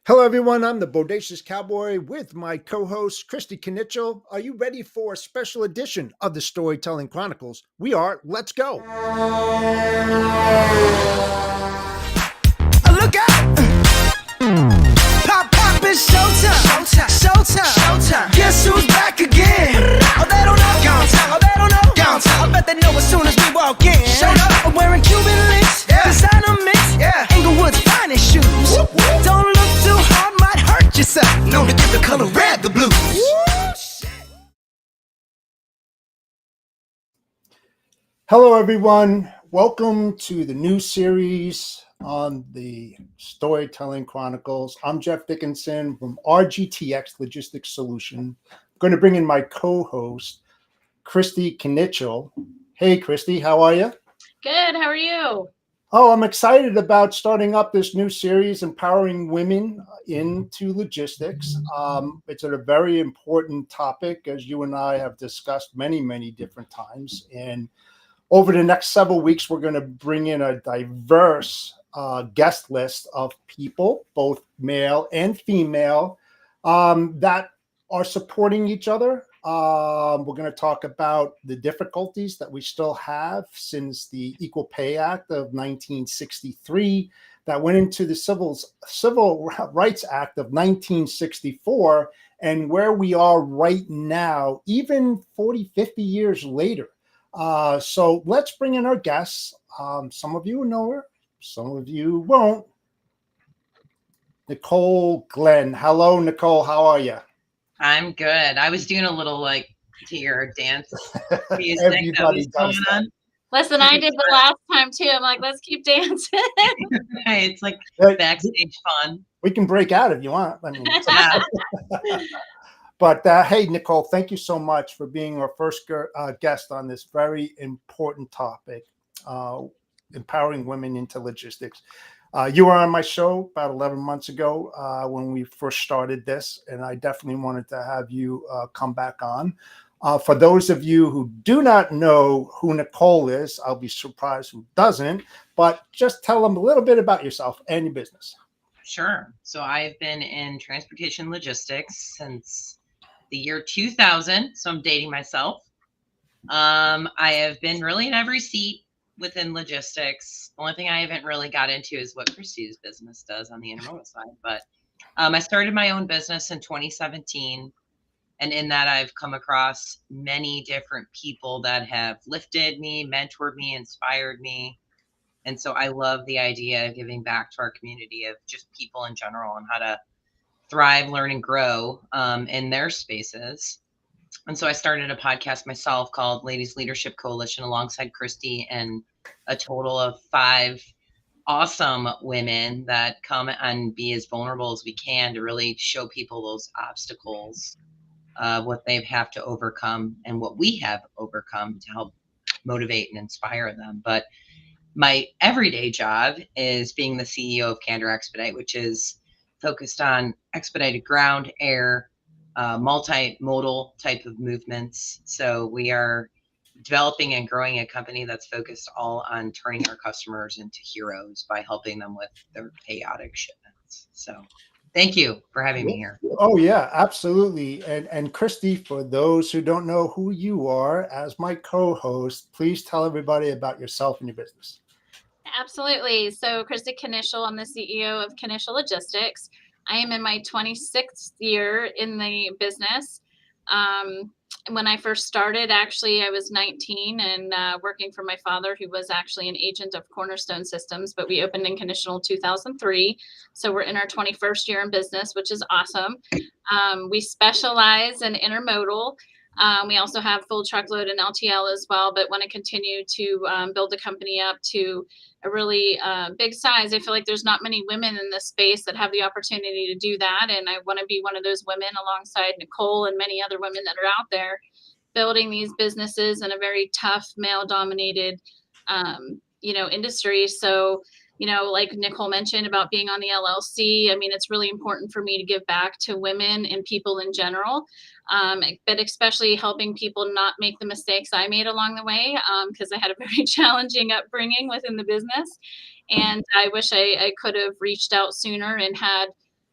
Hello, everyone. I'm the Bodacious Cowboy with my co-host, Christy Knichel. Are you ready for a special edition of the Storytelling Chronicles? We are. Let's go. Look out! Pop, pop, it's showtime. Showtime. Showtime. Guess who's back again? Oh, they don't know. Downtown. Oh, they don't know. Downtown. I bet they know as soon as we walk in. Showed up. I'm wearing Cuban links. Yeah. Designer mix. Yeah. Inglewood's finest shoes. Whoop, whoop. Don't look too hard, might hurt yourself. Known to give the color red the blues. Hello, everyone. Welcome to the new series on the Storytelling Chronicles. I'm Jeff Dickinson from RGTX Logistics Solution. I'm going to bring in my co-host, Christy Knichel. Hey, Christy, how are you? Good. How are you? Oh, I'm excited about starting up this new series, Empowering Women into Logistics. It's a very important topic, as you and I have discussed many different times. And over the next several weeks, we're going to bring in a diverse guest list of people, both male and female, that are supporting each other. We're going to talk about the difficulties that we still have since the Equal Pay Act of 1963 that went into the Civil Rights Act of 1964, and where we are right now, even 40, 50 years later. So let's bring in our guests. Some of you know her, some of you won't. Nicole Glenn. Hello, Nicole. How are you? I'm good. I was doing a little to your dance music Everybody that was does going on. Listen, I did the last time too. I'm like, let's keep dancing. Right, it's like backstage fun. We can break out if you want. I mean, Yeah. But hey, Nicole, thank you so much for being our first guest on this very important topic, empowering women into logistics. You were on my show about 11 months ago when we first started this, and I definitely wanted to have you come back on. For those of you who do not know who Nicole is, I'll be surprised who doesn't, but just tell them a little bit about yourself and your business. Sure. So I've been in transportation logistics since the year 2000. So I'm dating myself. I have been really in every seat within logistics. The only thing I haven't really got into is what Christy's business does on the intermodal side. But I started my own business in 2017. And in that, I've come across many different people that have lifted me, mentored me, inspired me. And so I love the idea of giving back to our community of just people in general and how to thrive, learn, and grow in their spaces. And so I started a podcast myself called Ladies Leadership Coalition alongside Christy and a total of 5 awesome women that come and be as vulnerable as we can to really show people those obstacles, what they have to overcome and what we have overcome to help motivate and inspire them. But my everyday job is being the CEO of Candor Expedite, which is focused on expedited ground, air, multimodal type of movements. So we are developing and growing a company that's focused all on turning our customers into heroes by helping them with their chaotic shipments. So thank you for having me here. Oh, yeah, absolutely. And Christy, for those who don't know who you are, as my co-host, please tell everybody about yourself and your business. Absolutely. So Christy Knichel, I'm the CEO of Knichel Logistics. I am in my 26th year in the business. When I first started, actually, I was 19 and working for my father, who was actually an agent of Cornerstone Systems, but we opened in Knichel 2003. So we're in our 21st year in business, which is awesome. We specialize in intermodal. We also have full truckload and LTL as well, but want to continue to build the company up to a really big size. I feel like there's not many women in this space that have the opportunity to do that. And I want to be one of those women alongside Nicole and many other women that are out there building these businesses in a very tough male dominated, industry. So, like Nicole mentioned about being on the LLC, I mean, it's really important for me to give back to women and people in general. But especially helping people not make the mistakes I made along the way, because I had a very challenging upbringing within the business. And I wish I could have reached out sooner and had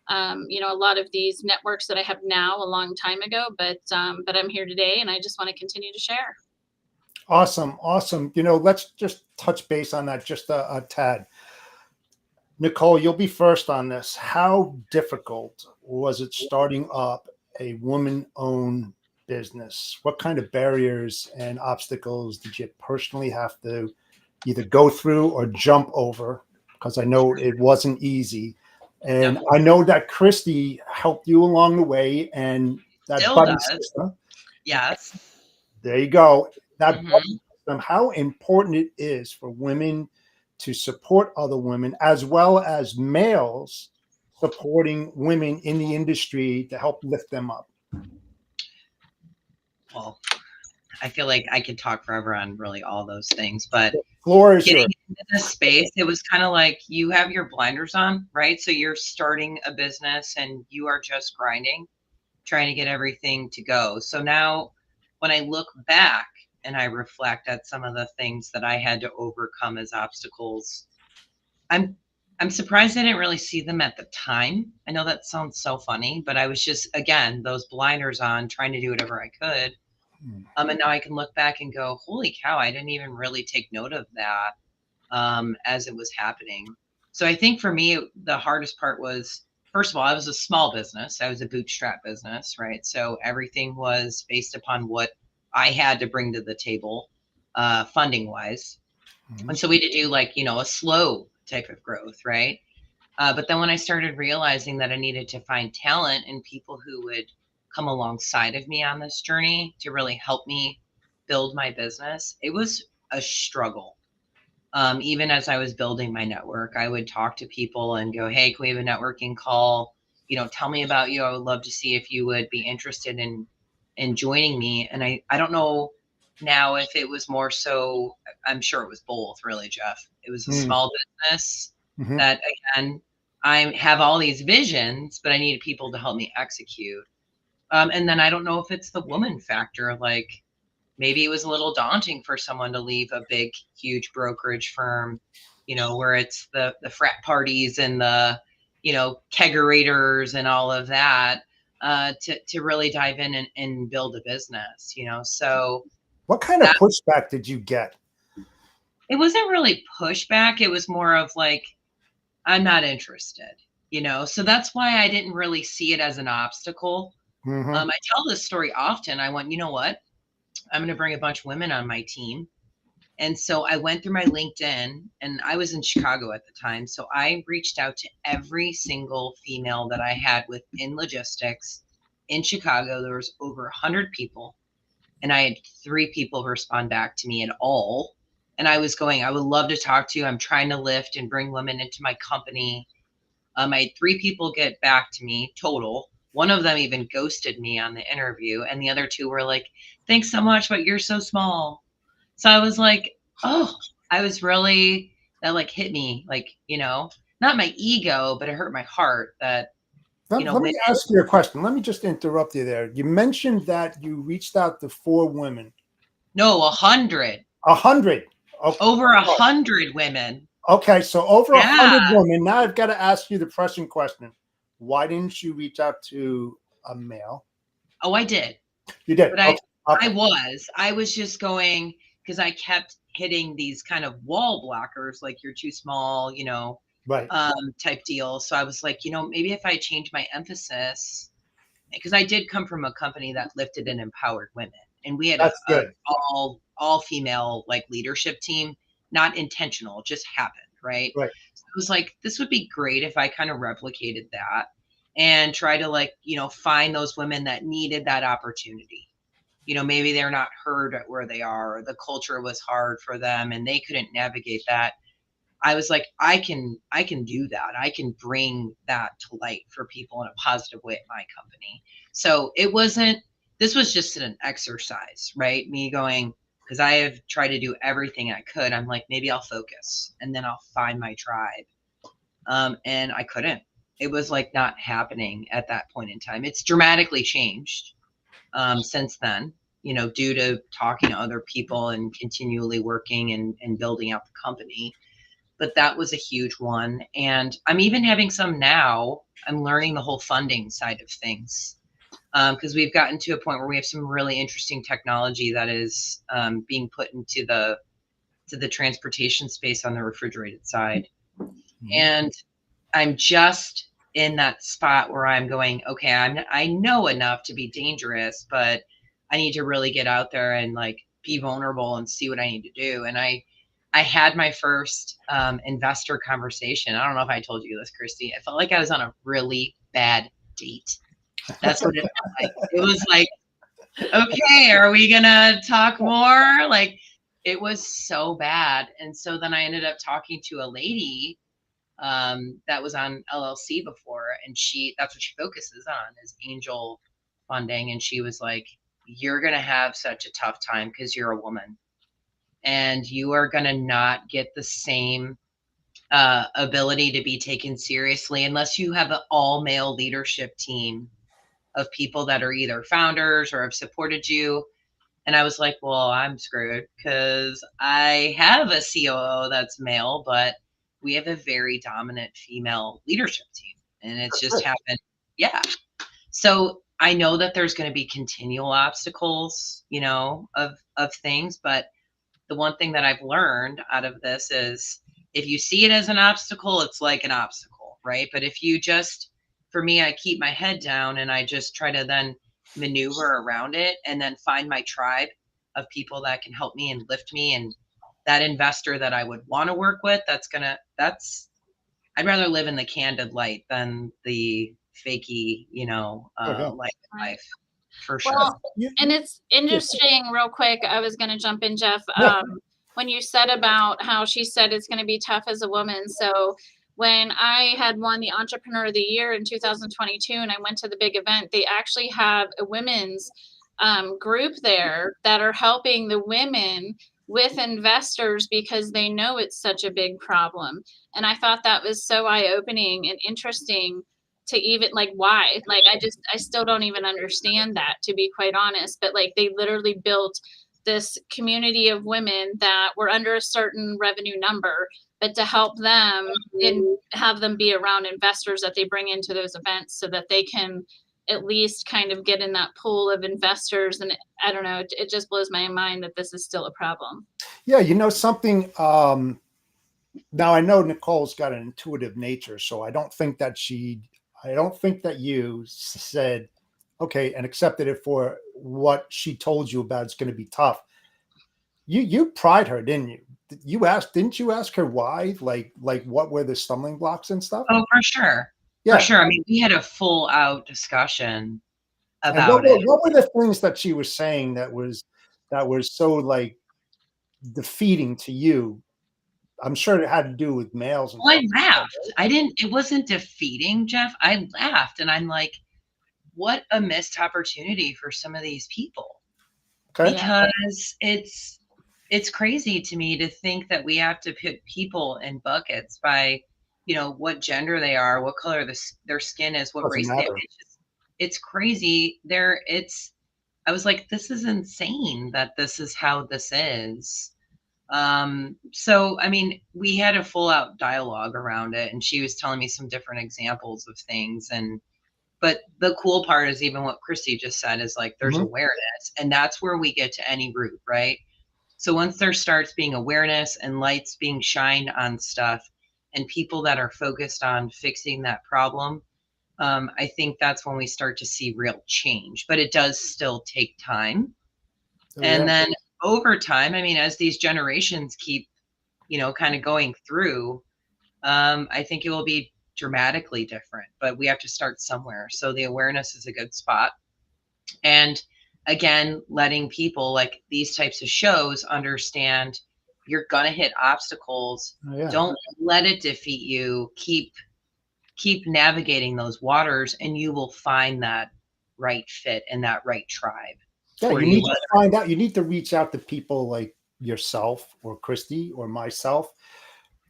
a lot of these networks that I have now a long time ago, but I'm here today and I just want to continue to share. Awesome. Awesome. Let's just touch base on that just a tad. Nicole, you'll be first on this. How difficult was it starting up a woman-owned business? What kind of barriers and obstacles did you personally have to either go through or jump over? Because I know it wasn't easy. And No. I know that Christy helped you along the way, and that Still buddy does. system. Yes. There you go. That Mhm. buddy system, how important it is for women to support other women, as well as males supporting women in the industry to help lift them up. Well, I feel like I could talk forever on really all those things, but The floor is getting yours. into this space, it was kind of like you have your blinders on, right? So you're starting a business and you are just grinding, trying to get everything to go. So now when I look back and I reflect at some of the things that I had to overcome as obstacles, I'm I'm surprised I didn't really see them at the time. I know that sounds so funny, but I was just again, those blinders on trying to do whatever I could. And now I can look back and go, holy cow, I didn't even really take note of that as it was happening. So I think for me, the hardest part was, first of all, I was a small business. I was a bootstrap business, right? So everything was based upon what I had to bring to the table, funding wise. And so we had to do like, a slow type of growth, right? But then when I started realizing that I needed to find talent and people who would come alongside of me on this journey to really help me build my business, it was a struggle. Even as I was building my network, I would talk to people and go, "Hey, can we have a networking call? Tell me about you. I would love to see if you would be interested in joining me." And I don't know now if it was more so. I'm sure it was both, really, Jeff. It was a small business Mhm. that again, I have all these visions, but I needed people to help me execute. And then I don't know if it's the woman factor, like maybe it was a little daunting for someone to leave a big, huge brokerage firm, where it's the frat parties and the, kegerators and all of that, to really dive in and build a business. So What kind of that pushback did you get? it wasn't really pushback. It was more of like, I'm not interested. So that's why I didn't really see it as an obstacle. Mhm. I tell this story often. I went, you know what? I'm going to bring a bunch of women on my team. And so I went through my LinkedIn and I was in Chicago at the time. So I reached out to every single female that I had within logistics in Chicago. There was over 100 people and I had 3 people respond back to me at all. And I was going, I would love to talk to you. I'm trying to lift and bring women into my company. I had 3 people get back to me total. One of them even ghosted me on the interview. And the other 2 were like, thanks so much, but you're so small. So I was like, oh, I was really, that like hit me, like, not my ego, but it hurt my heart that, Let women, me ask you a question. Let me just interrupt you there. You mentioned that you reached out to 4 women. no, 100, 100. over 100 women. Okay, so over Yeah. 100 women. Now I've got to ask you the pressing question. Why didn't you reach out to a male? Oh, I did. You did. But Okay. Okay. I was just going, because I kept hitting these kind of wall blockers, like you're too small, Right. type deal. So I was like, maybe if I change my emphasis, because I did come from a company that lifted and empowered women, and we had a, That's a good. all female like leadership team, not intentional, it just happened, right? Right. So it was like this would be great if I kind of replicated that and try to like find those women that needed that opportunity. Maybe they're not heard at where they are, or the culture was hard for them and they couldn't navigate that. I was like, I can do that. I can bring that to light for people in a positive way at my company. So this was just an exercise, right? Me going, because I have tried to do everything I could. I'm like, maybe I'll focus and then I'll find my tribe. And I couldn't. It was like not happening at that point in time. It's dramatically changed since then, due to talking to other people and continually working and building out the company. but that was a huge one. And I'm even having some now. I'm learning the whole funding side of things, because we've gotten to a point where we have some really interesting technology that is being put into the transportation space on the refrigerated side. And I'm just in that spot where I'm going, okay, I know enough to be dangerous, but I need to really get out there and like be vulnerable and see what I need to do. And I had my first investor conversation. I don't know if I told you this, Christy. I felt like I was on a really bad date. That's what it felt like. It was like, okay, are we gonna talk more? Like, it was so bad. And so then I ended up talking to a lady that was on LLC before, and that's what she focuses on, is angel funding. And she was like, you're gonna have such a tough time because you're a woman, and you are gonna not get the same ability to be taken seriously unless you have an all male leadership team of people that are either founders or have supported you. And I was like, well, I'm screwed because I have a COO that's male, but we have a very dominant female leadership team. And it's just happened. Yeah. So I know that there's going to be continual obstacles, of things. But the one thing that I've learned out of this is if you see it as an obstacle, it's like an obstacle, right? But if you just, for me, I keep my head down and I just try to then maneuver around it and then find my tribe of people that can help me and lift me, and that investor that I would want to work with, I'd rather live in the candid light than the fakey, life for sure. Well, and it's interesting, real quick, I was going to jump in, Jeff, when you said about how she said it's going to be tough as a woman. So when I had won the Entrepreneur of the Year in 2022 and I went to the big event, they actually have a women's group there that are helping the women with investors because they know it's such a big problem. And I thought that was so eye-opening and interesting to even like why. Like I still don't even understand that, to be quite honest. But like they literally built this community of women that were under a certain revenue number, but to help them and have them be around investors that they bring into those events so that they can at least kind of get in that pool of investors. And I don't know, it just blows my mind that this is still a problem. Yeah, something. Now I know Nicole's got an intuitive nature, so I don't think that you said, okay, and accepted it for what she told you about. It's going to be tough. You pried her, didn't you? Didn't you ask her why? Like what were the stumbling blocks and stuff? Oh, for sure. Yeah. For sure. I mean, we had a full out discussion about it. What were the things that she was saying that was so like defeating to you? I'm sure it had to do with males. And I laughed. It wasn't defeating, Jeff. I laughed and I'm like, what a missed opportunity for some of these people. Okay. Because it's crazy to me to think that we have to put people in buckets by, what gender they are, what color their skin is, what race they are. It's crazy. I was like, this is insane that this is how this is. So, I mean, we had a full out dialogue around it, and she was telling me some different examples of things. But the cool part is even what Christy just said is like, there's awareness, and that's where we get to any root, right? So once there starts being awareness and lights being shined on stuff and people that are focused on fixing that problem, I think that's when we start to see real change, but it does still take time. And then over time, I mean, as these generations keep, kind of going through, I think it will be dramatically different, but we have to start somewhere. So the awareness is a good spot. And again, letting people like these types of shows understand you're going to hit obstacles. Oh, yeah. Don't let it defeat you. Keep navigating those waters and you will find that right fit and that right tribe. Yeah, you need to find out. You need to reach out to people like yourself or Christy or myself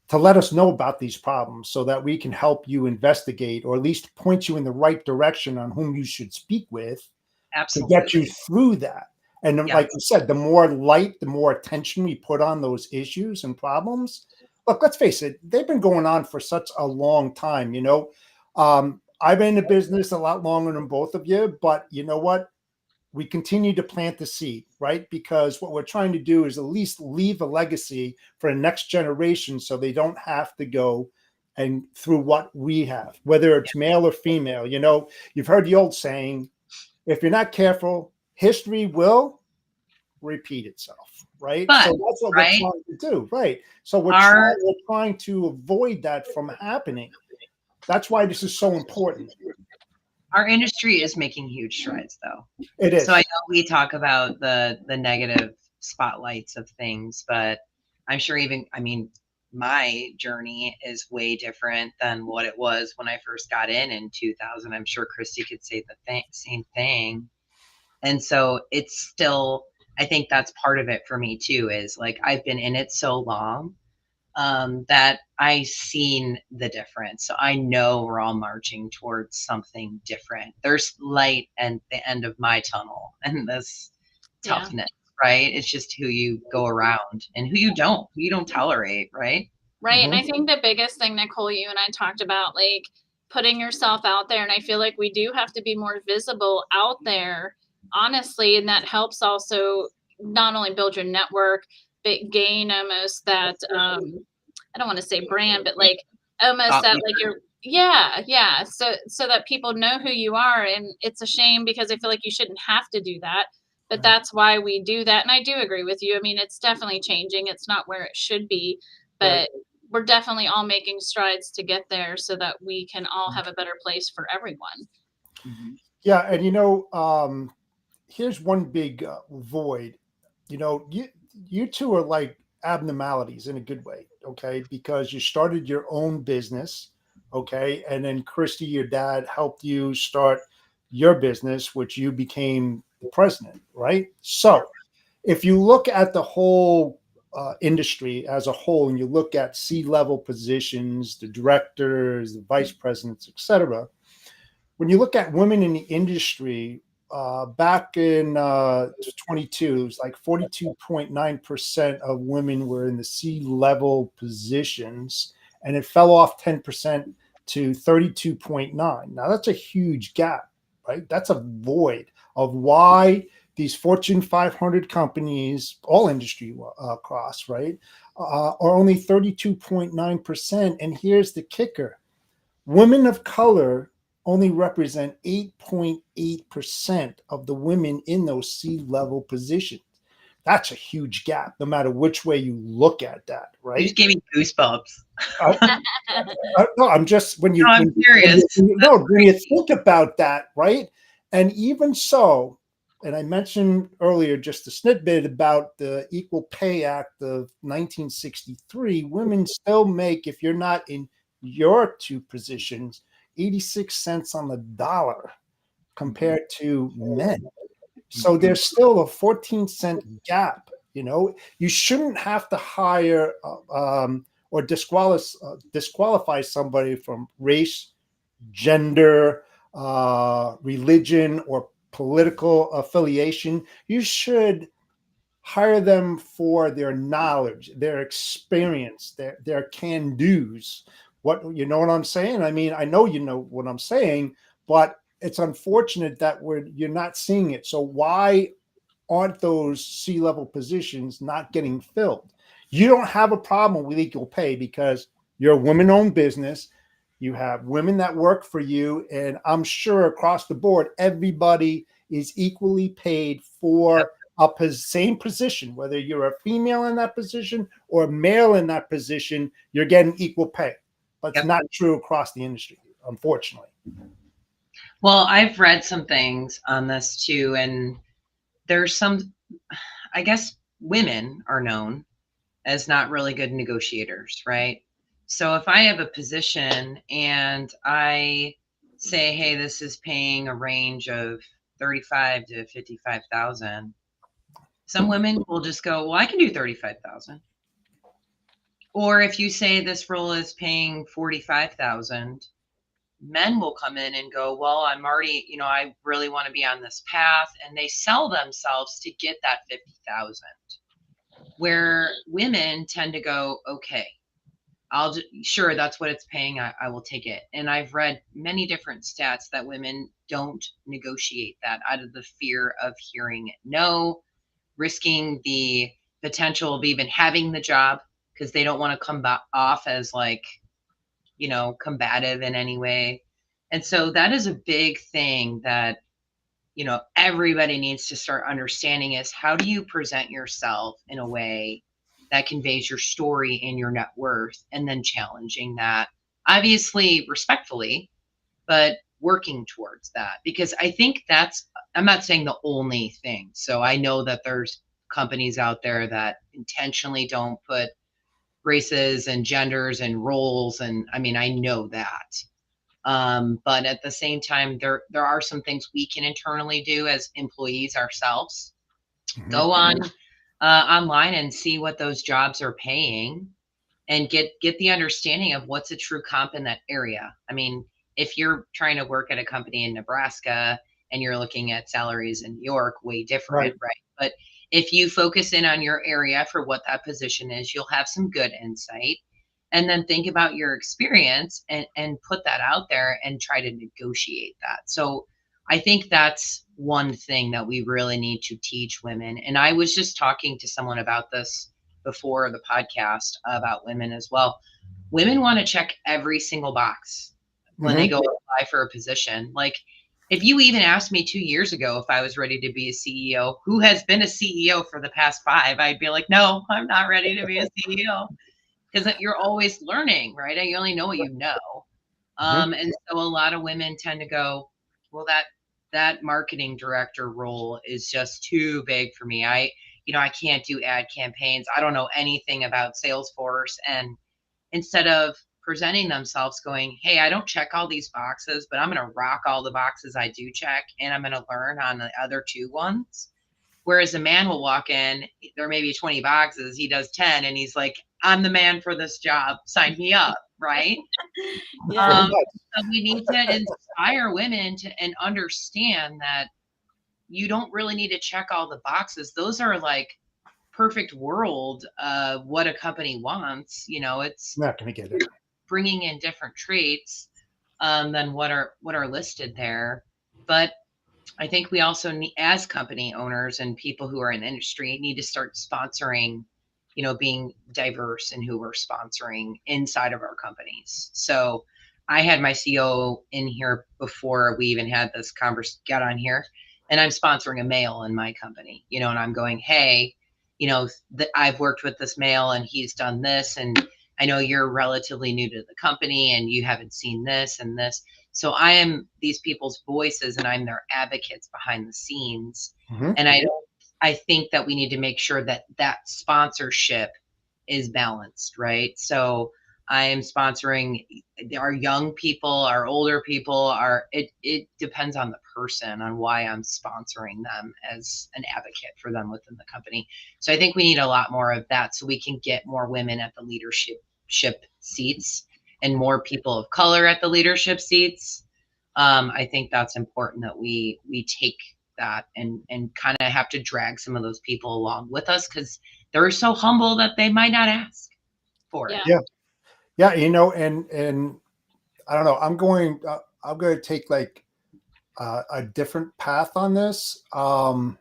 to let us know about these problems so that we can help you investigate or at least point you in the right direction on whom you should speak with. Absolutely. To get you through that. And like you said, the more light, the more attention we put on those issues and problems, look, let's face it, they've been going on for such a long time. I've been in the business a lot longer than both of you, but you know what? We continue to plant the seed, right? Because what we're trying to do is at least leave a legacy for the next generation so they don't have to go and through what we have, whether it's male or female. You've heard the old saying, if you're not careful, history will repeat itself, right? But So that's what we're right, trying to do, right? So our we're trying to avoid that from happening. That's why this is so important. our industry is making huge strides, though. It So I is. know we talk about the negative spotlights of things, but I'm sure I mean, my journey is way different than what it was when I first got in 2000. I'm sure Christy could say the same thing. And so it's still, I think that's part of it for me too, is like I've been in it so long that I've seen the difference. So I know we're all marching towards something different. There's light at the end of my tunnel and this Yeah. toughness, right? It's just who you go around and who you don't tolerate, right? Right. And I Mhm. think the biggest thing, Nicole, you and I talked about, like putting yourself out there. And I feel like we do have to be more visible out there, honestly. And that helps also not only build your network, but gain almost that, I don't want to say brand, but like almost Thought that, like leader. yeah. So that people know who you are. And it's a shame because I feel like you shouldn't have to do that. But Right. that's why we do that. And I do agree with you. I mean, it's definitely changing. It's not where it should be, Right. but we're definitely all making strides to get there so that we can all have a better place for everyone. Yeah, and here's one big void. You two are like abnormalities in a good way, okay? Because you started your own business, okay, and then Christy, your dad, helped you start your business, which you became the president, right? So, if you look at the whole industry as a whole, and you look at C-level positions, the directors, the vice presidents, etc., when you look at women in the industry, back in 22, it was like 42.9% of women were in the C-level positions, and it fell off 10% to 32.9. Now that's a huge gap, right? That's a void of why these Fortune 500 companies, all industry across, right, are only 32.9%. And here's the kicker: women of color only represent 8.8% of the women in those C-level positions. That's a huge gap, no matter which way you look at that, You just right? gave me goosebumps. I, no, I'm just No, I'm serious. when you think about that, right? And even so, and I mentioned earlier just a snippet about the Equal Pay Act of 1963. Women still make, if you're not in your two positions, 86 cents on the dollar compared to men. So there's still a 14-cent gap. You shouldn't have to hire or disqualify somebody from race, gender, religion, or political affiliation. You should hire them for their knowledge, their experience, their can do's. What I'm saying? I mean, I know you know what I'm saying, but it's unfortunate that you're not seeing it. So why aren't those C-level positions not getting filled? You don't have a problem with equal pay because you're a women-owned business. You have women that work for you, and I'm sure across the board, everybody is equally paid for same position. Whether you're a female in that position or a male in that position, you're getting equal pay. But it's Yep. not true across the industry, unfortunately. Well, I've read some things on this too, and there's some, I guess women are known as not really good negotiators, right? So if I have a position and I say, hey, this is paying a range of 35 to 55,000, some women will just go, well, I can do 35,000. Or if you say this role is paying 45,000, men will come in and go, well, I'm already, I really want to be on this path. And they sell themselves to get that 50,000. Where women tend to go, okay, sure, that's what it's paying. I will take it. And I've read many different stats that women don't negotiate that out of the fear of hearing no, risking the potential of even having the job because they don't want to come off as like, combative in any way. And so that is a big thing that, everybody needs to start understanding is how do you present yourself in a way that conveys your story and your net worth, and then challenging that, obviously respectfully, but working towards that. Because I think I'm not saying the only thing. So I know that there's companies out there that intentionally don't put races and genders and roles. And I mean, I know that. But at the same time, there are some things we can internally do as employees ourselves. Go on online and see what those jobs are paying, and get the understanding of what's a true comp in that area. I mean, if you're trying to work at a company in Nebraska and you're looking at salaries in New York, way different, right? But if you focus in on your area for what that position is, you'll have some good insight. And then think about your experience and put that out there and try to negotiate that. So I think that's one thing that we really need to teach women. And I was just talking to someone about this before the podcast about women as well. Women want to check every single box when they go apply for a position. Like, if you even asked me 2 years ago if I was ready to be a CEO, who has been a CEO for the past 5, I'd be like, no, I'm not ready to be a CEO. Because you're always learning, right? You only know what you know. And so a lot of women tend to go, well, that marketing director role is just too big for me. I can't do ad campaigns. I don't know anything about Salesforce. And instead of presenting themselves going, hey, I don't check all these boxes, but I'm going to rock all the boxes I do check, and I'm going to learn on the other 2 ones. Whereas a man will walk in, there may be 20 boxes, he does 10, and he's like, I'm the man for this job, sign me up, right? Yeah. So we need to inspire women and understand that you don't really need to check all the boxes. Those are like perfect world what a company wants. It's not going to get it. Bringing in different traits than what are listed there. But I think we also need, as company owners and people who are in the industry, need to start sponsoring, being diverse in who we're sponsoring inside of our companies. So I had my CEO in here before we even had this got on here, and I'm sponsoring a male in my company, and I'm going, hey, I've worked with this male and he's done this, and I know you're relatively new to the company and you haven't seen this and this. So I am these people's voices, and I'm their advocates behind the scenes. And I think that we need to make sure that sponsorship is balanced, right? So I am sponsoring our young people, our older people. It depends on the person on why I'm sponsoring them as an advocate for them within the company. So I think we need a lot more of that so we can get more women at the leadership seats and more people of color at the leadership seats. I think that's important that we take that and kind of have to drag some of those people along with us, because they're so humble that they might not ask for it. Yeah. And I don't know, I'm going to take like a different path on this. I'm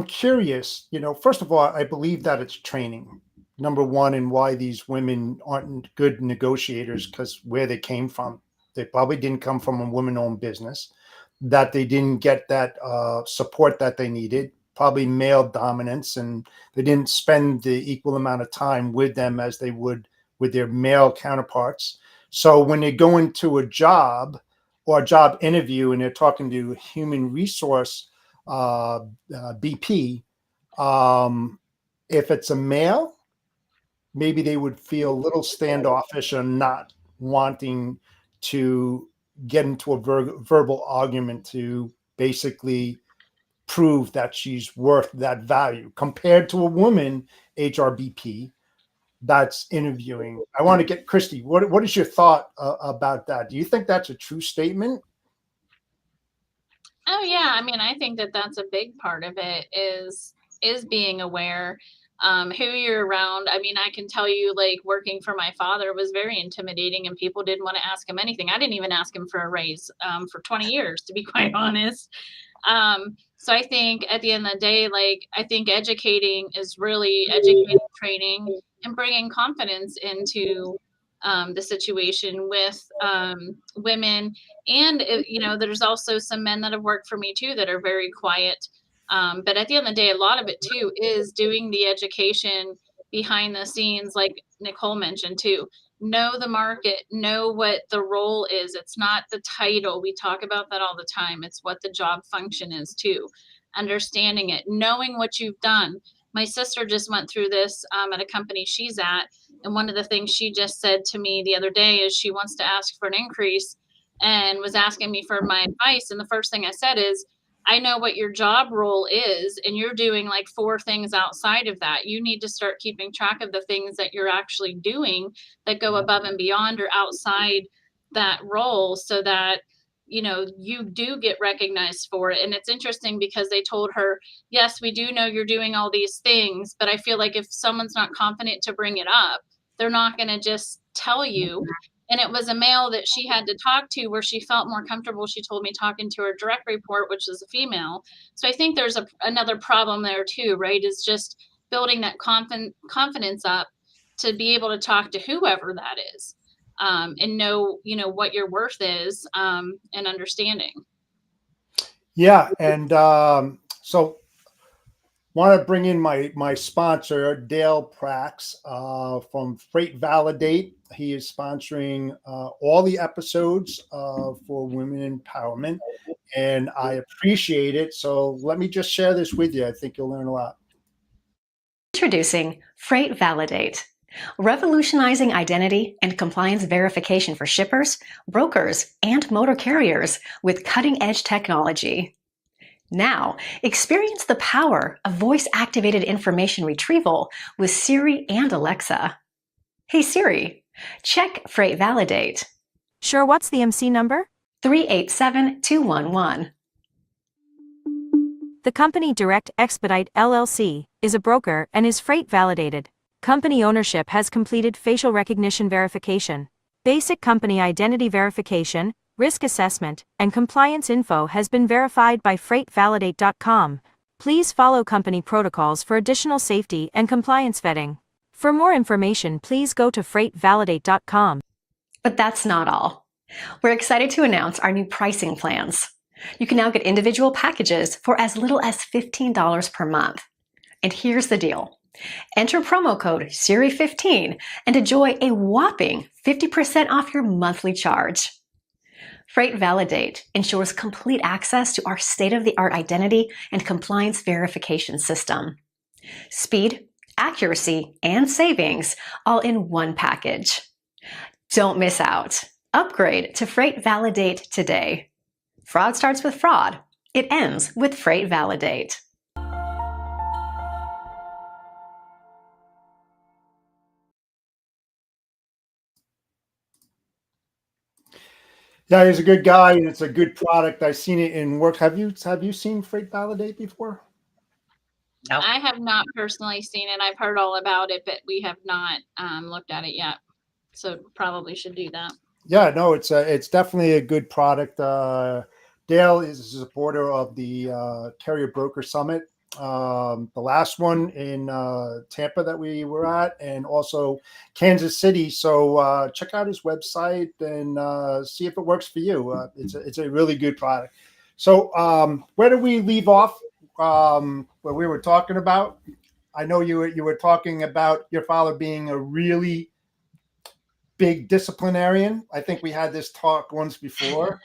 curious, first of all, I believe that it's training, number one, and why these women aren't good negotiators, because where they came from. They probably didn't come from a woman-owned business, that they didn't get that support that they needed, probably male dominance, and they didn't spend the equal amount of time with them as they would with their male counterparts. So when they go into a job or a job interview and they're talking to human resource BP, if it's a male, maybe they would feel a little standoffish and not wanting to get into a verbal argument to basically prove that she's worth that value, compared to a woman HRBP that's interviewing. I want to get Christy. What is your thought about that? Do you think that's a true statement? Oh yeah, I mean, I think that that's a big part of it is being aware. who you're around. I mean, I can tell you, like, working for my father was very intimidating, and people didn't want to ask him anything. I didn't even ask him for a raise for 20 years, to be quite honest. So I think at the end of the day, like, I think educating is really educating, training, and bringing confidence into the situation with women. And, there's also some men that have worked for me too that are very quiet. But at the end of the day, a lot of it too is doing the education behind the scenes, like Nicole mentioned too. Know the market, know what the role is. It's not the title. We talk about that all the time. It's what the job function is too. Understanding it, knowing what you've done. My sister just went through this at a company she's at. And one of the things she just said to me the other day is she wants to ask for an increase and was asking me for my advice. And the first thing I said is, I know what your job role is, and you're doing like 4 things outside of that. You need to start keeping track of the things that you're actually doing that go above and beyond or outside that role, so that you do get recognized for it. And it's interesting because they told her, yes, we do know you're doing all these things, but I feel like if someone's not confident to bring it up, they're not going to just tell you. And it was a male that she had to talk to where she felt more comfortable, she told me, talking to her direct report, which is a female. So I think there's another problem there too, right? Is just building that confidence up to be able to talk to whoever that is, and know what your worth is, and understanding. Yeah, and so want to bring in my sponsor, Dale Prax, from Freight Validate. He is sponsoring all the episodes for women empowerment, and I appreciate it. So let me just share this with you. I think you'll learn a lot. Introducing Freight Validate, revolutionizing identity and compliance verification for shippers, brokers, and motor carriers with cutting-edge technology. Now, experience the power of voice-activated information retrieval with Siri and Alexa. Hey Siri, check Freight Validate. Sure, what's the MC number? 387211. The company Direct Expedite LLC is a broker and is freight validated. Company ownership has completed facial recognition verification. Basic company identity verification, risk assessment, and compliance info has been verified by freightvalidate.com. Please follow company protocols for additional safety and compliance vetting. For more information, please go to freightvalidate.com. But that's not all. We're excited to announce our new pricing plans. You can now get individual packages for as little as $15 per month. And here's the deal. Enter promo code SIRI15 and enjoy a whopping 50% off your monthly charge. Freight Validate ensures complete access to our state-of-the-art identity and compliance verification system. Speed, accuracy, and savings all in one package. Don't miss out. Upgrade to Freight Validate today. Fraud starts with fraud. It ends with Freight Validate. Yeah, he's a good guy, and it's a good product. I've seen it in work. Have you seen Freight Validate before? No. I have not personally seen it. I've heard all about it, but we have not looked at it yet. So probably should do that. Yeah, no, it's definitely a good product. Dale is a supporter of the Carrier Broker Summit, the last one in Tampa that we were at, and also Kansas City. So check out his website and see if it works for you. It's a really good product. So where do we leave off? Where we were talking about? I know you were talking about your father being a really big disciplinarian. I think we had this talk once before.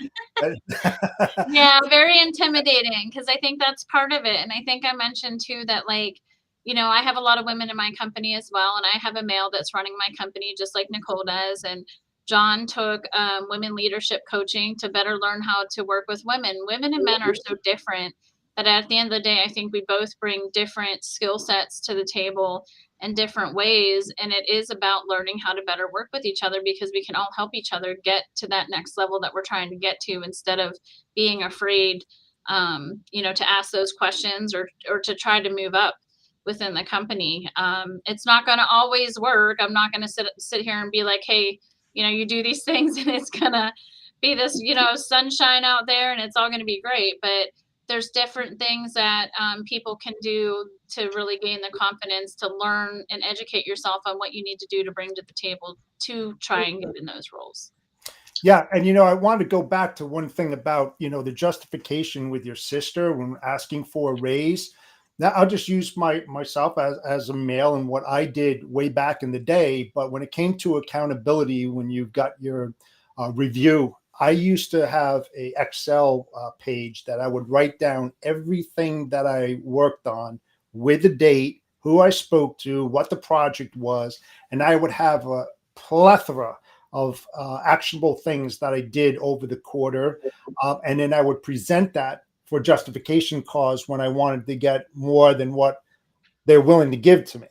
Yeah, very intimidating, because I think that's part of it. And I think I mentioned too that, like, I have a lot of women in my company as well, and I have a male that's running my company just like Nicole does. And John took women leadership coaching to better learn how to work with women. Women and men are so different that at the end of the day, I think we both bring different skill sets to the table in different ways. And it is about learning how to better work with each other, because we can all help each other get to that next level that we're trying to get to, instead of being afraid, to ask those questions or to try to move up within the company. It's not going to always work. I'm not going to sit here and be like, hey, you do these things and it's going to be this, sunshine out there and it's all going to be great. But there's different things that people can do to really gain the confidence to learn and educate yourself on what you need to do to bring to the table to try and get in those roles. Yeah, and I want to go back to one thing about the justification with your sister when asking for a raise. Now I'll just use myself as a male and what I did way back in the day. But when it came to accountability, when you got your review, I used to have a Excel page that I would write down everything that I worked on with the date, who I spoke to, what the project was, and I would have a plethora of actionable things that I did over the quarter. And then I would present that for justification cause when I wanted to get more than what they're willing to give to me,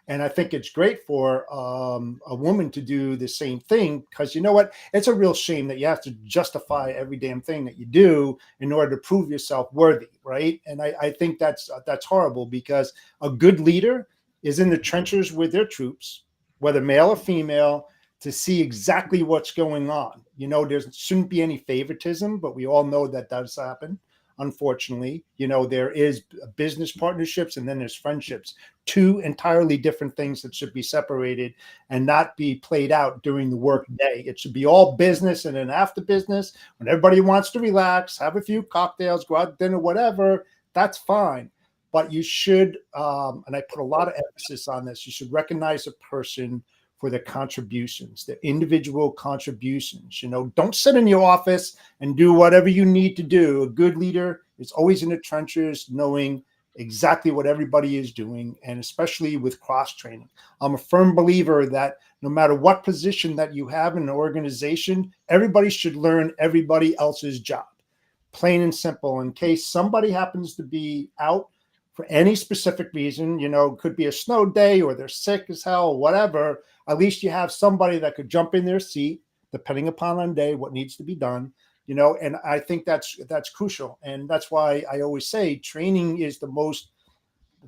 and I think it's great for a woman to do the same thing, because you know what? It's a real shame that you have to justify every damn thing that you do in order to prove yourself worthy, right? And I think that's horrible, because a good leader is in the trenches with their troops, whether male or female, to see exactly what's going on. There shouldn't be any favoritism, but we all know that does happen. Unfortunately, there is business partnerships and then there's friendships, two entirely different things that should be separated and not be played out during the work day. It should be all business, and then after business, when everybody wants to relax, have a few cocktails, go out to dinner, whatever, that's fine. But you should, and I put a lot of emphasis on this, you should recognize a person for their contributions, their individual contributions. Don't sit in your office and do whatever you need to do. A good leader is always in the trenches, knowing exactly what everybody is doing, and especially with cross training. I'm a firm believer that no matter what position that you have in an organization, everybody should learn everybody else's job, plain and simple. In case somebody happens to be out for any specific reason, it could be a snow day or they're sick as hell, whatever, at least you have somebody that could jump in their seat, depending upon on day, what needs to be done, and I think that's crucial. And that's why I always say training is the most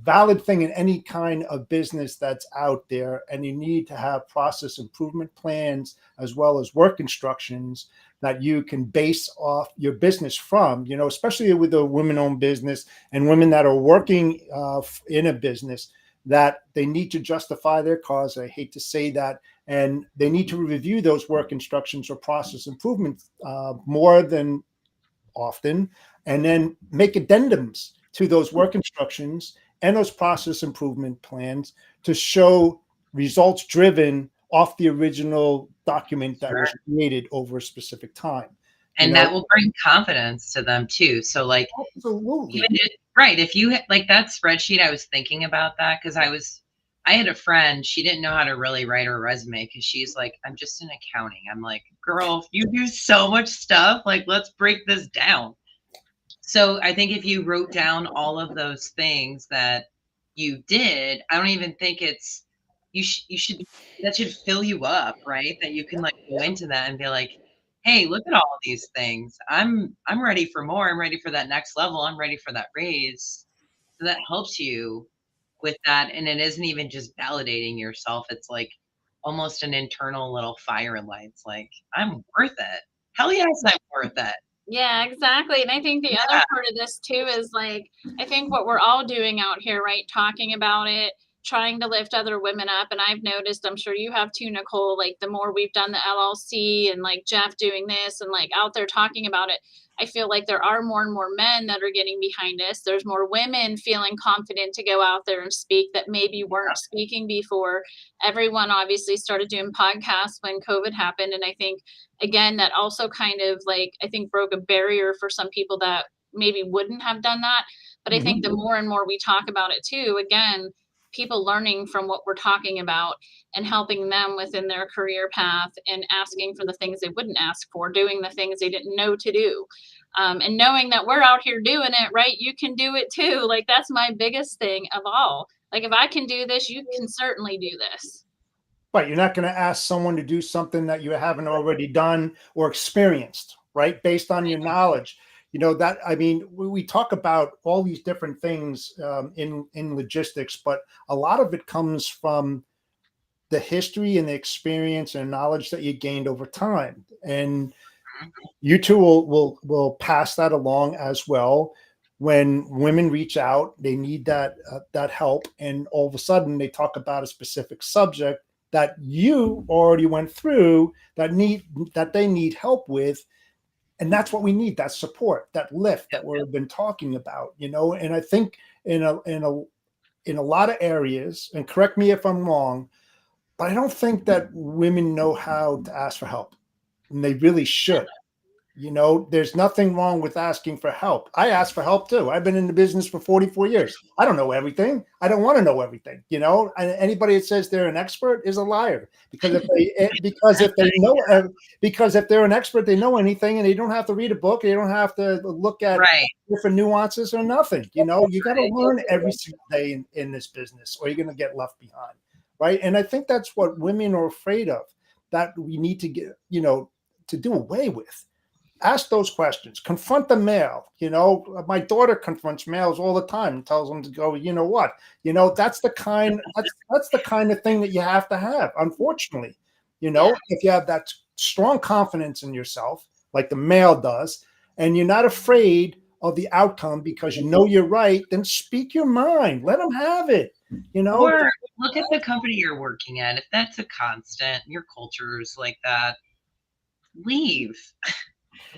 valid thing in any kind of business that's out there. And you need to have process improvement plans as well as work instructions that you can base off your business from, especially with a women-owned business and women that are working in a business, that they need to justify their cause. I hate to say that. And they need to review those work instructions or process improvements more than often, and then make addendums to those work instructions and those process improvement plans to show results driven off the original document that was created over a specific time. And that will bring confidence to them too. So like, absolutely. Right. If you like that spreadsheet, I was thinking about that because I had a friend, she didn't know how to really write her resume because she's like, I'm just in accounting. I'm like, girl, you do so much stuff. Like, let's break this down. So I think if you wrote down all of those things that you did, I don't even think you should, that should fill you up, right? That you can like go into that and be like, hey, look at all of these things. I'm ready for more. I'm ready for that next level. I'm ready for that raise. So that helps you with that. And it isn't even just validating yourself. It's like almost an internal little fire lights. Like, I'm worth it. Hell yes, I'm worth it. Yeah, exactly. And I think the other part of this too is like, I think what we're all doing out here, right? Talking about it, trying to lift other women up. And I've noticed, I'm sure you have too, Nicole, like the more we've done the LLC and like Jeff doing this and like out there talking about it, I feel like there are more and more men that are getting behind us. There's more women feeling confident to go out there and speak that maybe weren't speaking before. Everyone obviously started doing podcasts when COVID happened. And I think, again, that also kind of like, I think broke a barrier for some people that maybe wouldn't have done that. But I think the more and more we talk about it too, again, people learning from what we're talking about and helping them within their career path and asking for the things they wouldn't ask for, doing the things they didn't know to do. And knowing that we're out here doing it, right? You can do it too. Like, that's my biggest thing of all. Like, if I can do this, you can certainly do this. Right. You're not going to ask someone to do something that you haven't already done or experienced, right? Based on your knowledge. that, I mean, we talk about all these different things in logistics, but a lot of it comes from the history and the experience and knowledge that you gained over time. And you two will pass that along as well. When women reach out, they need that help, and all of a sudden they talk about a specific subject that you already went through that they need help with, and that's what we need, that support, that lift that we've been talking about. And I think in a lot of areas, and correct me if I'm wrong, but I don't think that women know how to ask for help, and they really should. There's nothing wrong with asking for help. I ask for help too. I've been in the business for 44 years. I don't know everything. I don't want to know everything. And anybody that says they're an expert is a liar, because if they're an expert, they know anything, and they don't have to read a book. They don't have to look at different nuances or nothing. You got to learn every single day in this business, or you're going to get left behind. Right. And I think that's what women are afraid of, that we need to get, to do away with. Ask those questions. Confront the male. My daughter confronts males all the time and tells them to go, that's the kind of thing that you have to have. Unfortunately, if you have that strong confidence in yourself, like the male does, and you're not afraid of the outcome because you're right, then speak your mind. Let them have it. Or look at the company you're working at. If that's a constant, your culture is like that, leave.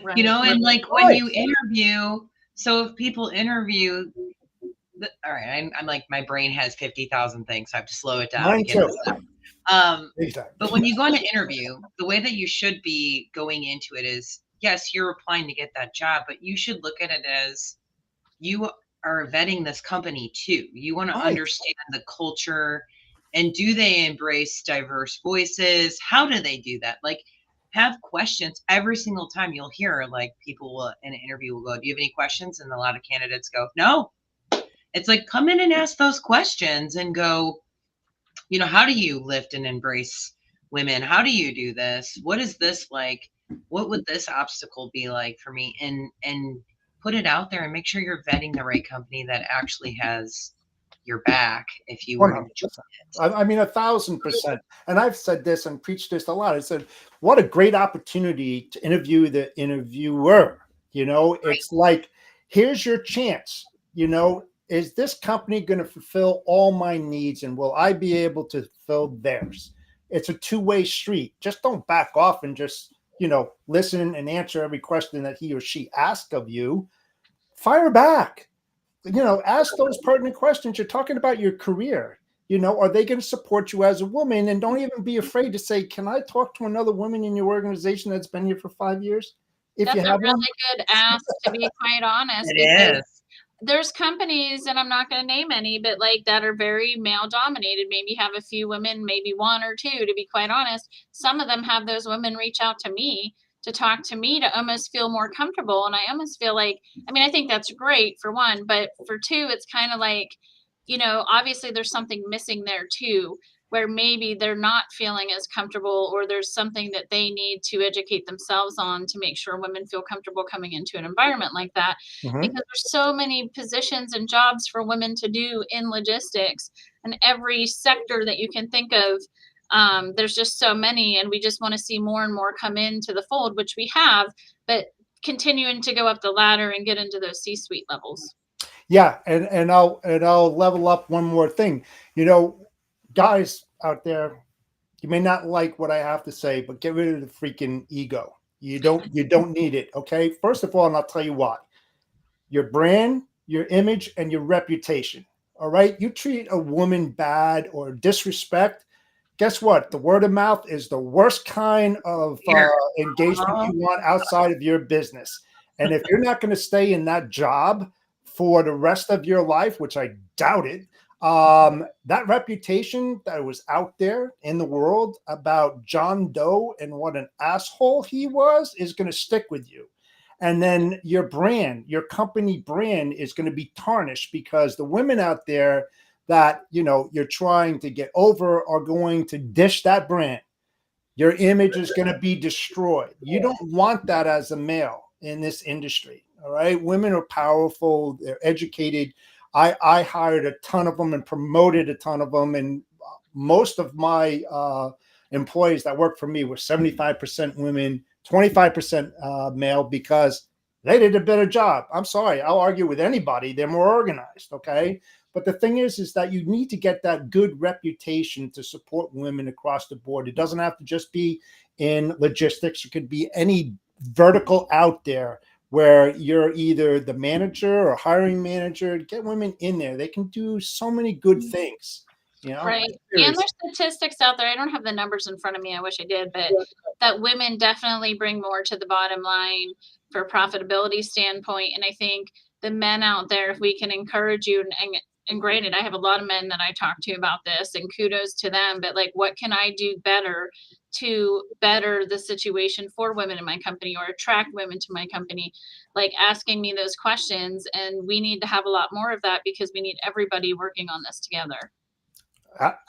Right. And like when you interview, so if people interview, all right, I'm like, my brain has 50,000 things, so I have to slow it down. Mine too. Exactly. But when you go on an interview, the way that you should be going into it is, yes, you're applying to get that job, but you should look at it as you are vetting this company too. You want to understand the culture, and do they embrace diverse voices? How do they do that? Like, have questions every single time. You'll hear like people will in an interview will go, do you have any questions? And a lot of candidates go, no. It's like, come in and ask those questions and go, how do you lift and embrace women? How do you do this? What is this like? What would this obstacle be like for me? And put it out there and make sure you're vetting the right company that actually has your back if you were to join it. I mean, 1,000%. And I've said this and preached this a lot. I said, what a great opportunity to interview the interviewer. It's like, here's your chance. Is this company going to fulfill all my needs, and will I be able to fulfill theirs? It's a two-way street. Just don't back off and just, listen and answer every question that he or she asks of you. Fire back. Ask those pertinent questions. You're talking about your career. Are they going to support you as a woman? And don't even be afraid to say, can I talk to another woman in your organization that's been here for 5 years? That's a really good ask, to be quite honest. It is. There's companies, and I'm not going to name any, but like that are very male dominated. Maybe have a few women, maybe one or two, to be quite honest. Some of them have those women reach out to me to talk to me to almost feel more comfortable. And I almost feel like, I think that's great for one, but for two, it's kind of like, obviously there's something missing there too, where maybe they're not feeling as comfortable, or there's something that they need to educate themselves on to make sure women feel comfortable coming into an environment like that. Mm-hmm. Because there's so many positions and jobs for women to do in logistics, and every sector that you can think of. There's just so many, and we just want to see more and more come into the fold, which we have, but continuing to go up the ladder and get into those C-suite levels. Yeah. And I'll level up one more thing. Guys out there, you may not like what I have to say, but get rid of the freaking ego. You don't need it. Okay. First of all, and I'll tell you why. Your brand, your image, and your reputation. All right. You treat a woman bad or disrespect, guess what? The word of mouth is the worst kind of engagement you want outside of your business. And if you're not going to stay in that job for the rest of your life, which I doubt it, that reputation that was out there in the world about John Doe and what an asshole he was is going to stick with you. And then your brand, your company brand is going to be tarnished because the women out there that, you're trying to get over are going to dish that brand. Your image is going to be destroyed. You don't want that as a male in this industry. All right. Women are powerful. They're educated. I hired a ton of them and promoted a ton of them. And most of my employees that worked for me were 75% women, 25% male, because they did a better job. I'm sorry. I'll argue with anybody. They're more organized. Okay. But the thing is that you need to get that good reputation to support women across the board. It doesn't have to just be in logistics. It could be any vertical out there where you're either the manager or hiring manager. Get women in there. They can do so many good things. You know, Right. And there's statistics out there. I don't have the numbers in front of me. I wish I did, but that women definitely bring more to the bottom line for a profitability standpoint. And I think the men out there, if we can encourage you, and granted, I have a lot of men that I talk to about this, and kudos to them, but like, what can I do better to better the situation for women in my company or attract women to my company? Like asking me those questions. And we need to have a lot more of that because we need everybody working on this together.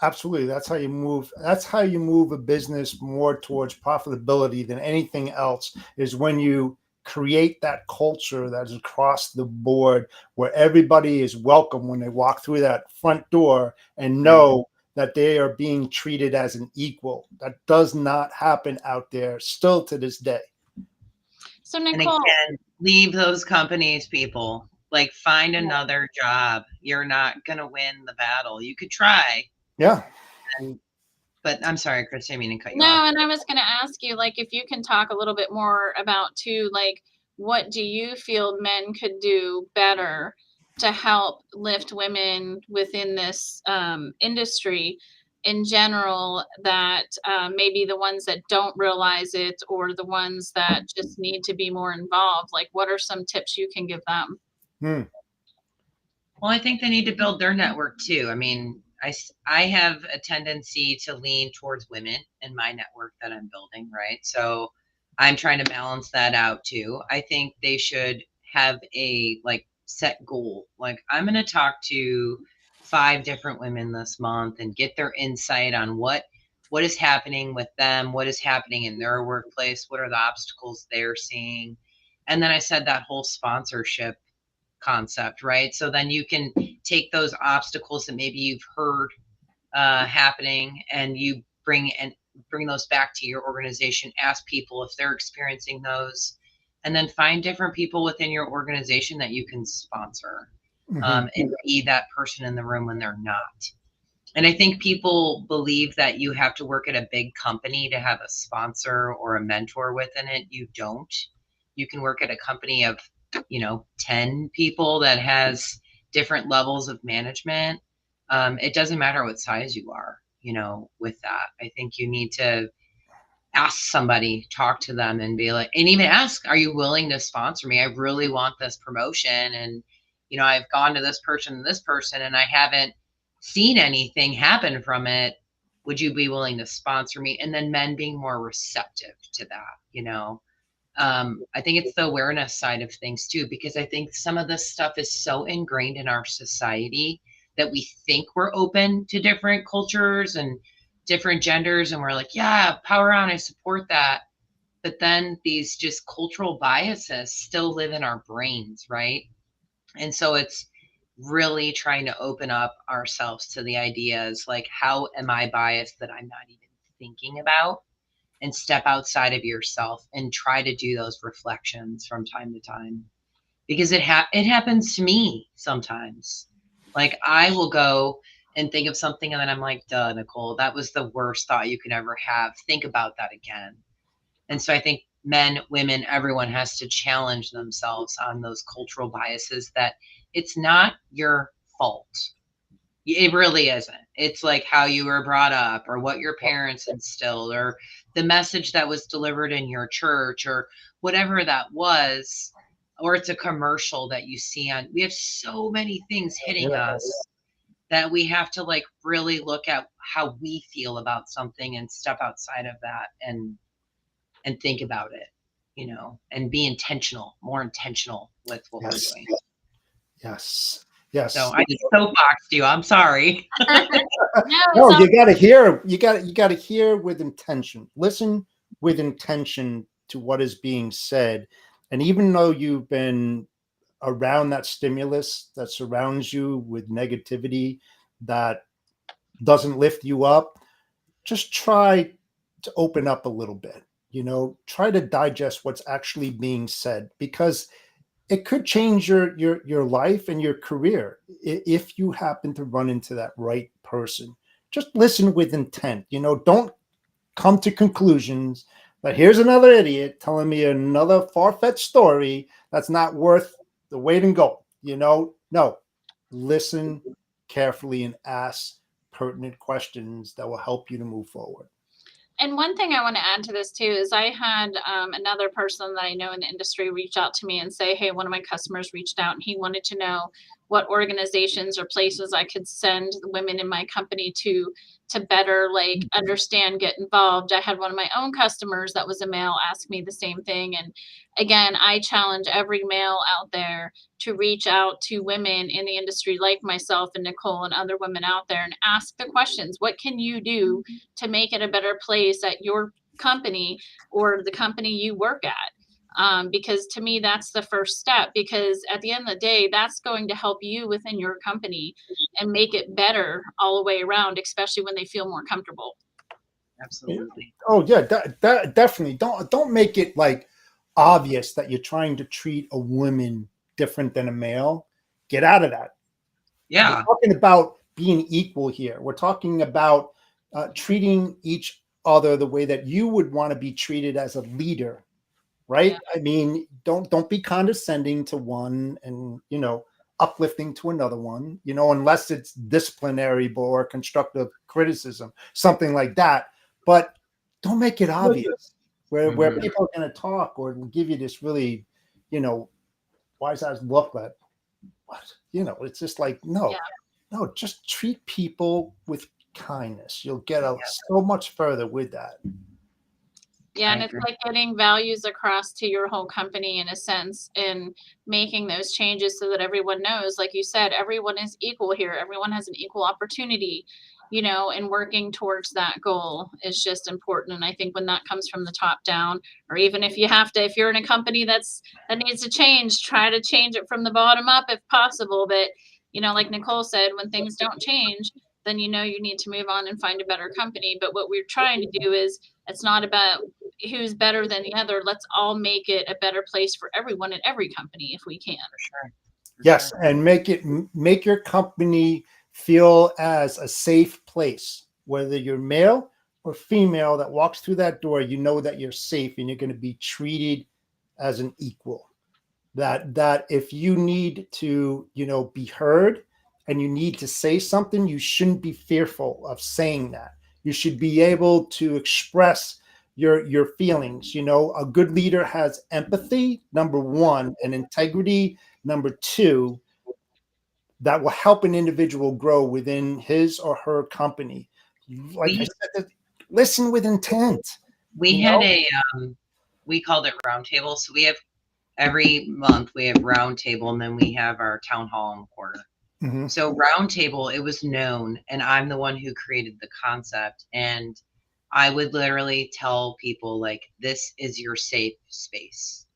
Absolutely. That's how you move. That's how you move a business more towards profitability than anything else, is when you create that culture that is across the board where everybody is welcome when they walk through that front door and know that they are being treated as an equal. That does not happen out there still to this day. So And Nicole, again, leave those companies, people. Like, find another job. You're not gonna win the battle. You could try, Yeah. but I'm sorry, Chris, I didn't mean to cut you no, off. and I was going to ask you, like, if you can talk a little bit more about too, like, what do you feel men could do better to help lift women within this industry in general, that maybe the ones that don't realize it or the ones that just need to be more involved? Like, what are some tips you can give them? Hmm. Well, I think they need to build their network too. I mean, I have a tendency to lean towards women in my network that I'm building, right? So I'm trying to balance that out too. I think they should have a like set goal. Like, I'm going to talk to 5 different women this month and get their insight on what is happening with them, what is happening in their workplace, what are the obstacles they're seeing. And then I said that whole sponsorship concept, right? So then you can take those obstacles that maybe you've heard happening, and you bring those back to your organization. Ask people if they're experiencing those, and then find different people within your organization that you can sponsor, and be that person in the room when they're not. And I think people believe that you have to work at a big company to have a sponsor or a mentor within it. You don't. You can work at a company of 10 people that has different levels of management. It doesn't matter what size you are, with that. I think you need to ask somebody, talk to them, and be like, and even ask, are you willing to sponsor me? I really want this promotion. And, I've gone to this person, and I haven't seen anything happen from it. Would you be willing to sponsor me? And then men being more receptive to that, I think it's the awareness side of things too, because I think some of this stuff is so ingrained in our society that we think we're open to different cultures and different genders. And we're like, yeah, power on, I support that. But then these just cultural biases still live in our brains, right? And so it's really trying to open up ourselves to the ideas like, how am I biased that I'm not even thinking about? And step outside of yourself and try to do those reflections from time to time, because it happens to me sometimes. Like, I will go and think of something, and then I'm like, duh, Nicole, that was the worst thought you could ever have. Think about that again. And so I think men, women, everyone has to challenge themselves on those cultural biases, that it's not your fault. It really isn't. It's like how you were brought up, or what your parents instilled, or the message that was delivered in your church, or whatever that was, or it's a commercial that you see on. We have so many things hitting us that we have to like really look at how we feel about something and step outside of that and think about it, and be more intentional with what we're doing. Yes. So I just soapboxed you. I'm sorry. No, you got to hear. You got to hear with intention. Listen with intention to what is being said, And even though you've been around that stimulus that surrounds you with negativity that doesn't lift you up, just try to open up a little bit. Try to digest what's actually being said, because it could change your life and your career if you happen to run into that right person. Just listen with intent. Don't come to conclusions that here's another idiot telling me another far-fetched story that's not worth the weight in gold. No, listen carefully and ask pertinent questions that will help you to move forward. And one thing I want to add to this too is I had another person that I know in the industry reach out to me and say, hey, one of my customers reached out and he wanted to know what organizations or places I could send the women in my company to better like understand, get involved. I had one of my own customers that was a male ask me the same thing. And again, I challenge every male out there to reach out to women in the industry like myself and Nicole and other women out there and ask the questions. What can you do to make it a better place at your company or the company you work at? Because to me, that's the first step, because at the end of the day, that's going to help you within your company and make it better all the way around, especially when they feel more comfortable. Absolutely. Oh yeah, that definitely. Don't make it like obvious that you're trying to treat a woman different than a male. Get out of that. Yeah. We're talking about being equal here. We're talking about treating each other the way that you would want to be treated as a leader, right? Yeah. I mean, don't be condescending to one and uplifting to another one. Unless it's disciplinary or constructive criticism, something like that. But don't make it obvious where Mhm. people are going to talk or give you this really, wise ass look like what? It's just like no. Yeah. No, just treat people with kindness. You'll get so much further with that. Yeah, I and it's agree. like getting values across to your whole company in a sense, and making those changes so that everyone knows, like you said, everyone is equal here. Everyone has an equal opportunity, and working towards that goal is just important. And I think when that comes from the top down, or even if if you're in a company that needs to change, try to change it from the bottom up if possible. But, like Nicole said, when things don't change, then you need to move on and find a better company. But what we're trying to do is, it's not about who's better than the other. Let's all make it a better place for everyone at every company if we can. Sure. For Yes, sure. and make your company feel as a safe place. Whether you're male or female that walks through that door, you know that you're safe and you're going to be treated as an equal. That if you need to, be heard and you need to say something, you shouldn't be fearful of saying that. You should be able to express your feelings. A good leader has empathy, number one, and integrity, number two, that will help an individual grow within his or her company. Like I We said, listen with intent. we You had know, we called it roundtable. So we have every month we have roundtable, and then we have our town hall in the quarter. Mhm. So roundtable, it was known, and I'm the one who created the concept. And I would literally tell people like, this is your safe space.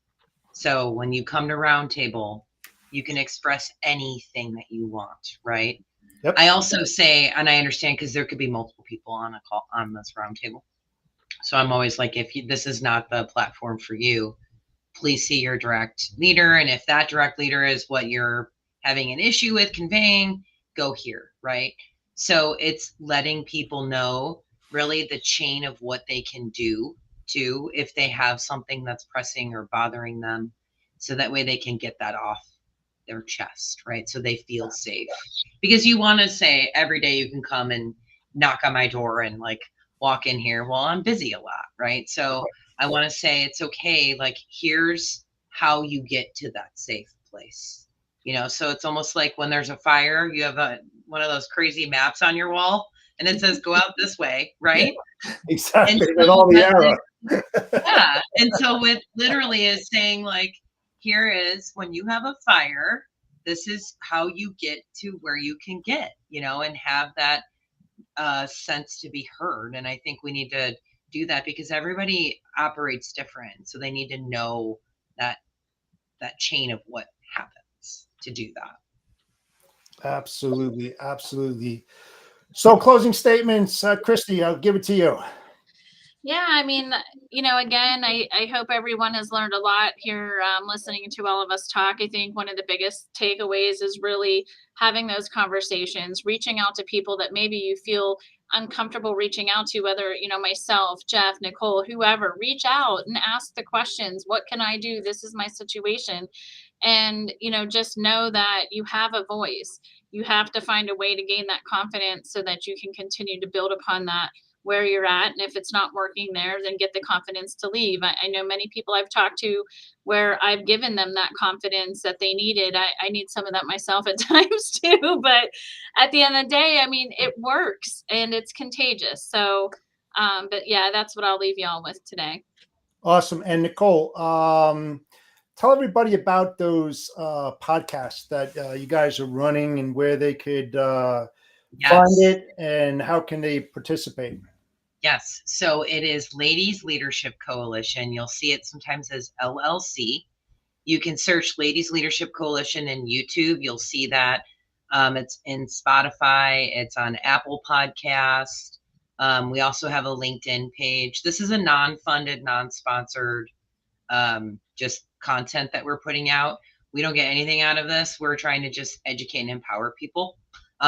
So when you come to roundtable, you can express anything that you want, right? Yep. I also say, and I understand because there could be multiple people on a call on this roundtable. So I'm always like, if this is not the platform for you, please see your direct leader. And if that direct leader is what you're having an issue with conveying, go here, right? So it's letting people know really the chain of what they can do too if they have something that's pressing or bothering them. So that way they can get that off their chest, right? So they feel safe. Because you want to say every day you can come and knock on my door and like walk in here. Well, I'm busy a lot, right? So I want to say it's okay. Like, here's how you get to that safe place. So it's almost like when there's a fire, you have one of those crazy maps on your wall and it says go out this way, right? And Exactly, with so all the but error. yeah. And so with literally is saying like, here is when you have a fire, this is how you get to where you can get, and have that sense to be heard. And I think we need to do that because everybody operates different. So they need to know that that chain of what happens to do that. Absolutely. Absolutely. So closing statements, Christy, I'll give it to you. Yeah, I mean, again, I hope everyone has learned a lot here, listening to all of us talk. I think one of the biggest takeaways is really having those conversations, reaching out to people that maybe you feel uncomfortable reaching out to, whether, myself, Jeff, Nicole, whoever, reach out and ask the questions. What can I do? This is my situation. And, just know that you have a voice. You have to find a way to gain that confidence so that you can continue to build upon that where you're at. And if it's not working there, then get the confidence to leave. I know many people I've talked to where I've given them that confidence that they needed. I need some of that myself at times too. But at the end of the day, I mean, it works and it's contagious. So, but yeah, that's what I'll leave y'all with today. Awesome. And Nicole, tell everybody about those podcasts that you guys are running and where they could find it and how can they participate. Yes. So it is Ladies Leadership Coalition. You'll see it sometimes as LLC. You can search Ladies Leadership Coalition in YouTube. You'll see that. It's in Spotify. It's on Apple Podcast. We also have a LinkedIn page. This is a non-funded, non-sponsored, just content that we're putting out. We don't get anything out of this. We're trying to just educate and empower people.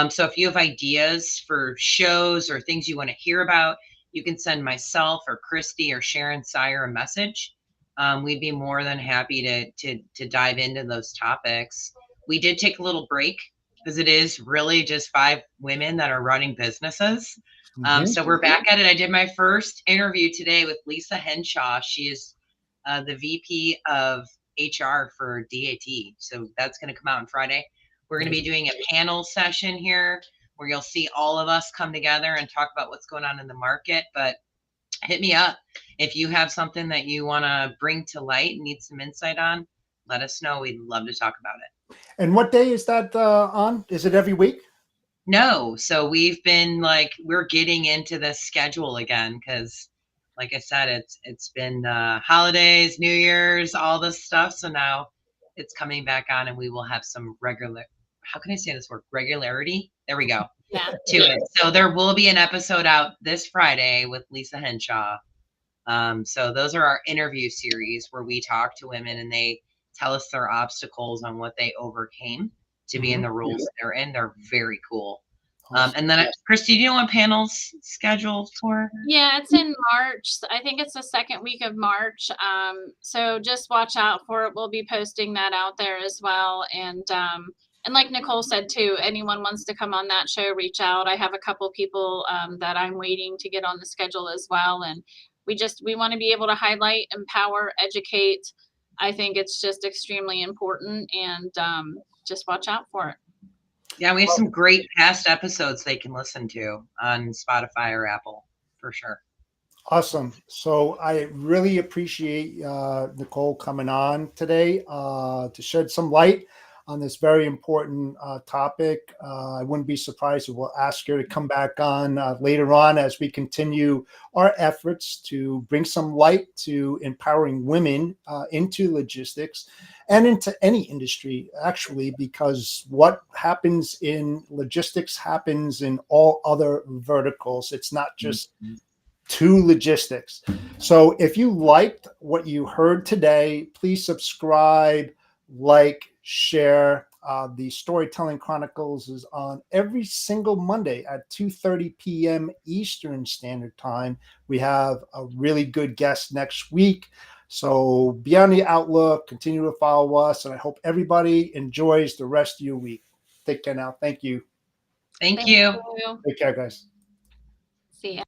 So if you have ideas for shows or things you want to hear about, you can send myself or Christy or Sharon Sire a message. We'd be more than happy to dive into those topics. We did take a little break because it is really just 5 women that are running businesses. So we're back at it. I did my first interview today with Lisa Henshaw. She is the VP of HR for DAT. So that's going to come out on Friday. We're going to be doing a panel session here where you'll see all of us come together and talk about what's going on in the market. But hit me up. If you have something that you want to bring to light and need some insight on, let us know. We'd love to talk about it. And what day is that on? Is it every week? No. So we've been we're getting into the schedule again because, like I said, it's been holidays, New Year's, all this stuff. So now it's coming back on and we will have some how can I say this word? Regularity. There we go. Yeah. To it. So there will be an episode out this Friday with Lisa Henshaw. So those are our interview series where we talk to women and they tell us their obstacles on what they overcame to be in the roles they're in. They're very cool. And then, Christy, do you know what panels scheduled for? Yeah, it's in March. I think it's the second week of March. So just watch out for it. We'll be posting that out there as well. And like Nicole said too, anyone wants to come on that show, reach out. I have a couple people that I'm waiting to get on the schedule as well. And we want to be able to highlight, empower, educate. I think it's just extremely important, and just watch out for it. Yeah, we have some great past episodes they can listen to on Spotify or Apple for sure. Awesome. So I really appreciate Nicole coming on today to shed some light on this very important topic. I wouldn't be surprised if we'll ask her to come back on later on as we continue our efforts to bring some light to empowering women into logistics and into any industry, actually, because what happens in logistics happens in all other verticals. It's not just to logistics. So if you liked what you heard today, please subscribe, like, share. The Storytelling Chronicles is on every single Monday at 2:30 p.m. Eastern Standard Time. We have a really good guest next week. So be on the outlook, continue to follow us, and I hope everybody enjoys the rest of your week. Take care now. Thank you. Thank you. Take care, guys. See ya.